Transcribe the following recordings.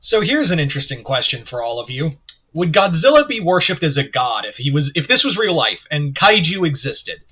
So here's an interesting question for all of you. Would Godzilla be worshipped as a god if this was real life and kaiju existed?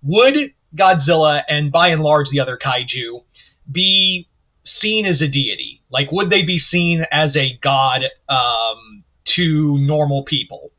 Would Godzilla and by and large the other kaiju be seen as a deity? Like, would they be seen as a god to normal people?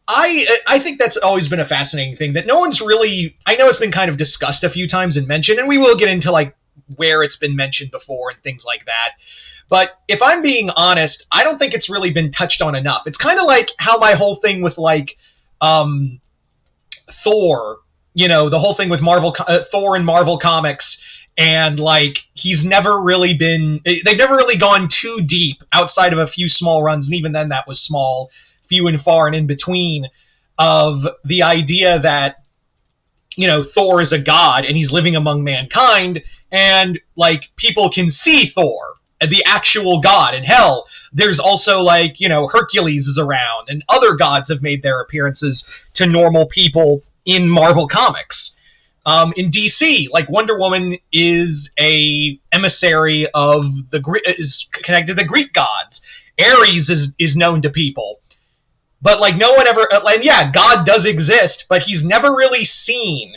I think that's always been a fascinating thing that no one's really. I know it's been kind of discussed a few times and mentioned, and we will get into like where it's been mentioned before and things like that. But if I'm being honest, I don't think it's really been touched on enough. It's kind of like how my whole thing with like Thor, the whole thing with Thor and Marvel Comics, and like they've never really gone too deep outside of a few small runs, and even then that was small, few and far and in between, of the idea that Thor is a god and he's living among mankind, and like people can see Thor, the actual god. And hell, there's also like Hercules is around, and other gods have made their appearances to normal people in Marvel Comics. In DC, like Wonder Woman is a emissary of is connected to the Greek gods. Ares is known to people, but like no one ever. And yeah, God does exist, but he's never really seen.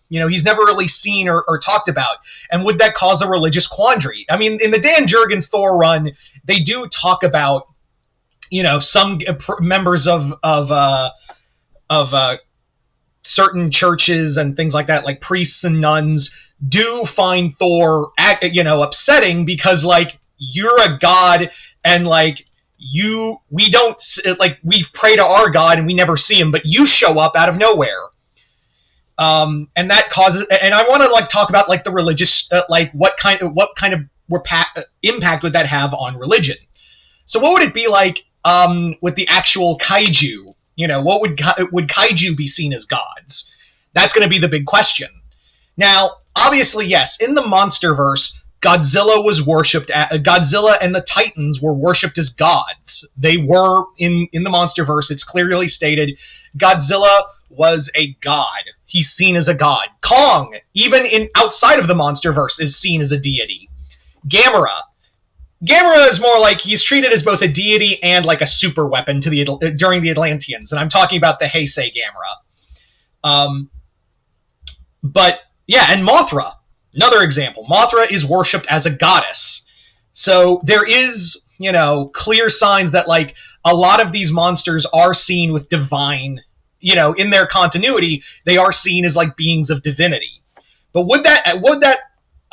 He's never really seen or talked about. And would that cause a religious quandary? I mean, in the Dan Jurgens Thor run, they do talk about, some members of certain churches and things like that, like priests and nuns, do find Thor, upsetting because like you're a god and like we don't like we pray to our god and we never see him, but you show up out of nowhere. And that causes, and I want to like talk about like the religious, like what kind of impact would that have on religion? So what would it be like with the actual kaiju? What would kaiju be seen as gods? That's going to be the big question. Now, obviously, yes, in the MonsterVerse, Godzilla was worshipped. Godzilla and the Titans were worshipped as gods. They were in the MonsterVerse. It's clearly stated Godzilla was a god. He's seen as a god. Kong, even outside of the MonsterVerse, is seen as a deity. Gamera is more like he's treated as both a deity and like a super weapon during the Atlanteans, and I'm talking about the Heisei Gamera. But yeah, and Mothra, another example. Mothra is worshipped as a goddess. So there is, clear signs that like a lot of these monsters are seen with divine, in their continuity, they are seen as like beings of divinity. But would that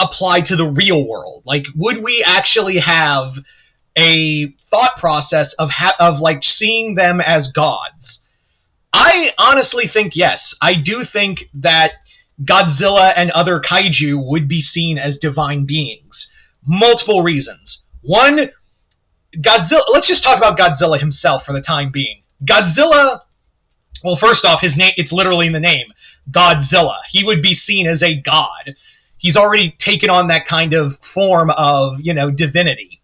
apply to the real world? Like, would we actually have a thought process of like seeing them as gods? I honestly think yes. I do think that Godzilla and other kaiju would be seen as divine beings. Multiple reasons. One, Godzilla. Let's just talk about Godzilla himself for the time being. Godzilla. Well, first off, his name, it's literally in the name, Godzilla. He would be seen as a god. He's already taken on that kind of form of, divinity.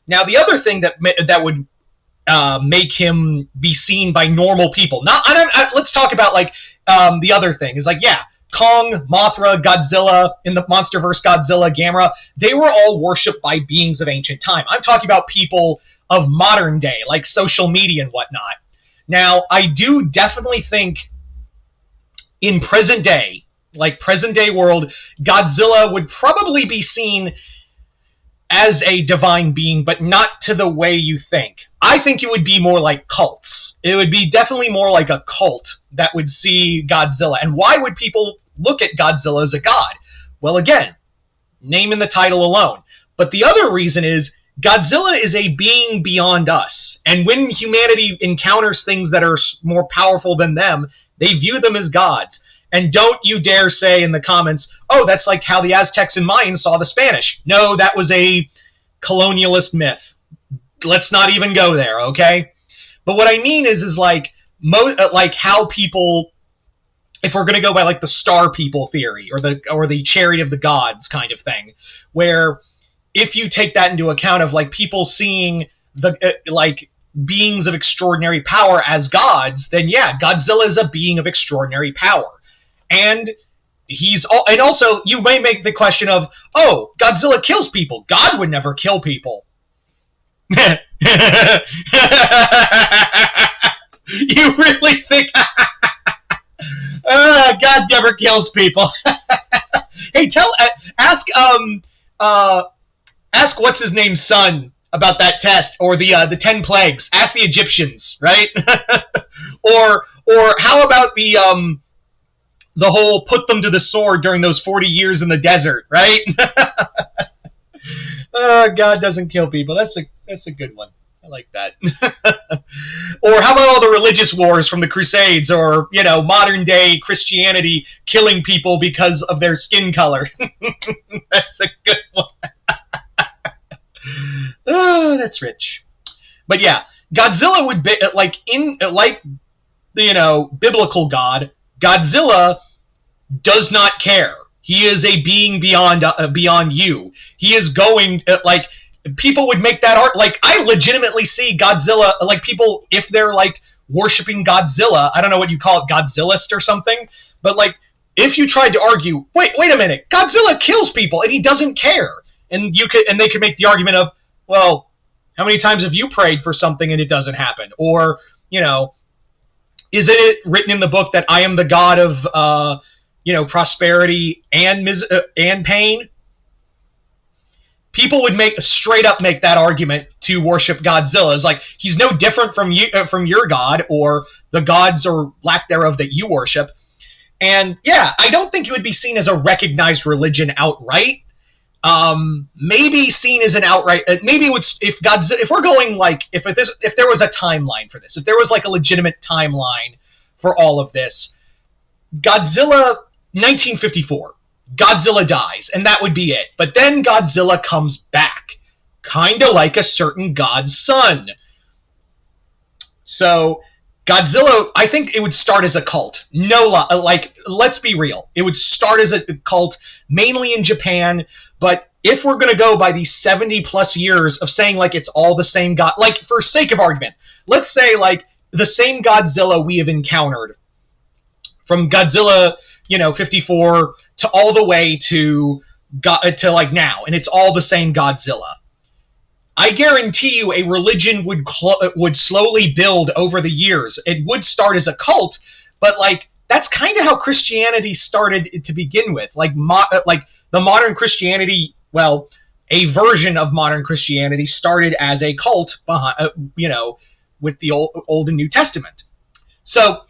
Now, the other thing that would make him be seen by normal people. Let's talk about, like, the other thing. Is like, yeah, Kong, Mothra, Godzilla, in the MonsterVerse, Godzilla, Gamera, they were all worshipped by beings of ancient time. I'm talking about people of modern day, like social media and whatnot. Now, I do definitely think in present day world, Godzilla would probably be seen as a divine being, but not to the way you think. I think it would be more like cults. It would be definitely more like a cult that would see Godzilla. And why would people look at Godzilla as a god? Well, again, name in the title alone. But the other reason is Godzilla is a being beyond us, and when humanity encounters things that are more powerful than them, they view them as gods. And don't you dare say in the comments, oh, that's like how the Aztecs and Mayans saw the Spanish. No, that was a colonialist myth. Let's not even go there, okay? But what I mean is like how people, if we're going to go by like the star people theory or the chariot of the gods kind of thing, where if you take that into account of like people seeing the like beings of extraordinary power as gods, then yeah, Godzilla is a being of extraordinary power. And also you may make the question of, oh, Godzilla kills people. God would never kill people. You really think God never kills people? Hey, uh, ask what's his name's son about that test, or the 10 plagues. Ask the Egyptians, right? or how about the whole put them to the sword during those 40 years in the desert, right? God doesn't kill people. That's a good one. I like that. Or how about all the religious wars from the Crusades, or modern day Christianity killing people because of their skin color? That's a good one. Oh, that's rich. But yeah, Godzilla would be like biblical God. Godzilla does not care. He is a being beyond you. He is going people would make that art. Like, I legitimately see Godzilla, like, people, if they're like worshiping Godzilla, I don't know what you call it, Godzillist or something, but like, if you tried to argue, wait a minute, Godzilla kills people and he doesn't care, and they could make the argument of, well, how many times have you prayed for something and it doesn't happen? Or, isn't it written in the book that I am the God of prosperity and pain? People would straight up make that argument to worship Godzilla. It's like, he's no different from your God, or the gods or lack thereof that you worship. And yeah, I don't think it would be seen as a recognized religion outright. Maybe seen as an outright. Maybe it would, if we're going like, if there was a timeline for this, if there was like a legitimate timeline for all of this, Godzilla 1954. Godzilla dies, and that would be it. But then Godzilla comes back, kind of like a certain god's son. So Godzilla, I think it would start as a cult. Let's be real. It would start as a cult, mainly in Japan, but if we're going to go by these 70 plus years of saying like it's all the same god, like, for sake of argument, let's say like the same Godzilla we have encountered from Godzilla 54 to all the way to like now, and it's all the same Godzilla. I guarantee you a religion would slowly build over the years. It would start as a cult, but like, that's kind of how Christianity started to begin with. Like the modern Christianity, well, a version of modern Christianity started as a cult behind, with the Old and New Testament. So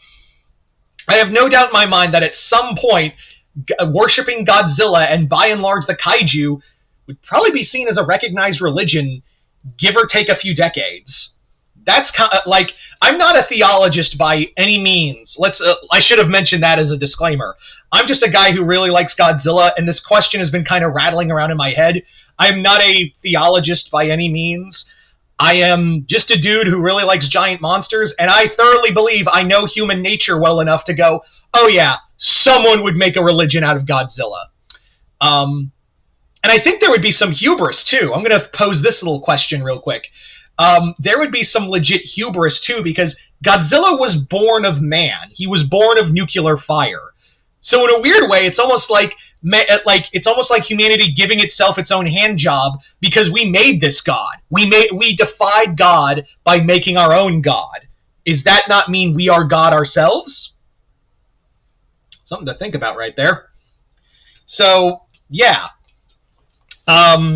I have no doubt in my mind that at some point, worshipping Godzilla, and by and large the kaiju, would probably be seen as a recognized religion, give or take a few decades. That's kind of like, I'm not a theologist by any means. I should have mentioned that as a disclaimer. I'm just a guy who really likes Godzilla, and this question has been kind of rattling around in my head. I'm not a theologist by any means. I am just a dude who really likes giant monsters, and I thoroughly believe I know human nature well enough to go, oh yeah, someone would make a religion out of Godzilla. And I think there would be some hubris, too. I'm going to pose this little question real quick. There would be some legit hubris, too, because Godzilla was born of man. He was born of nuclear fire. So in a weird way, it's almost like humanity giving itself its own hand job, because we made this god. We defied God by making our own god. Does that not mean we are God ourselves? Something to think about right there. So yeah. Yeah,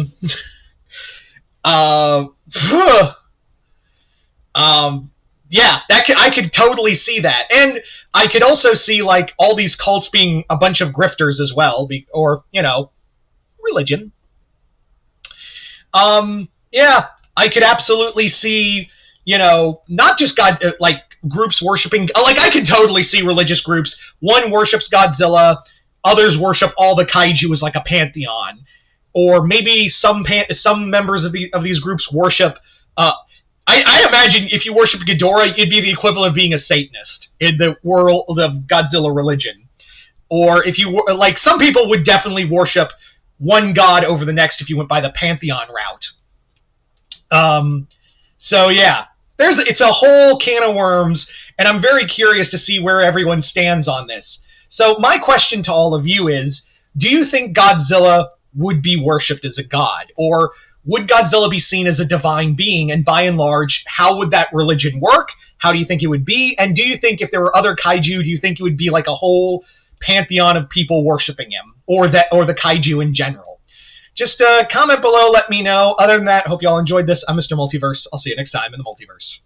I could totally see that. And I could also see like all these cults being a bunch of grifters as well, or religion. Yeah, I could absolutely see, not just God, like groups worshiping, like I could totally see religious groups. One worships Godzilla, others worship all the kaiju as like a pantheon, or maybe some members of these groups worship. I imagine if you worship Ghidorah, it'd be the equivalent of being a Satanist in the world of Godzilla religion. Or if you like, some people would definitely worship one god over the next if you went by the pantheon route. So yeah, it's a whole can of worms, and I'm very curious to see where everyone stands on this. So my question to all of you is, do you think Godzilla would be worshipped as a god? Or would Godzilla be seen as a divine being? And by and large, how would that religion work? How do you think it would be? And do you think if there were other kaiju, do you think it would be like a whole pantheon of people worshiping him, or the kaiju in general? Just comment below, let me know. Other than that, hope you all enjoyed this. I'm Mr. Multiverse. I'll see you next time in the multiverse.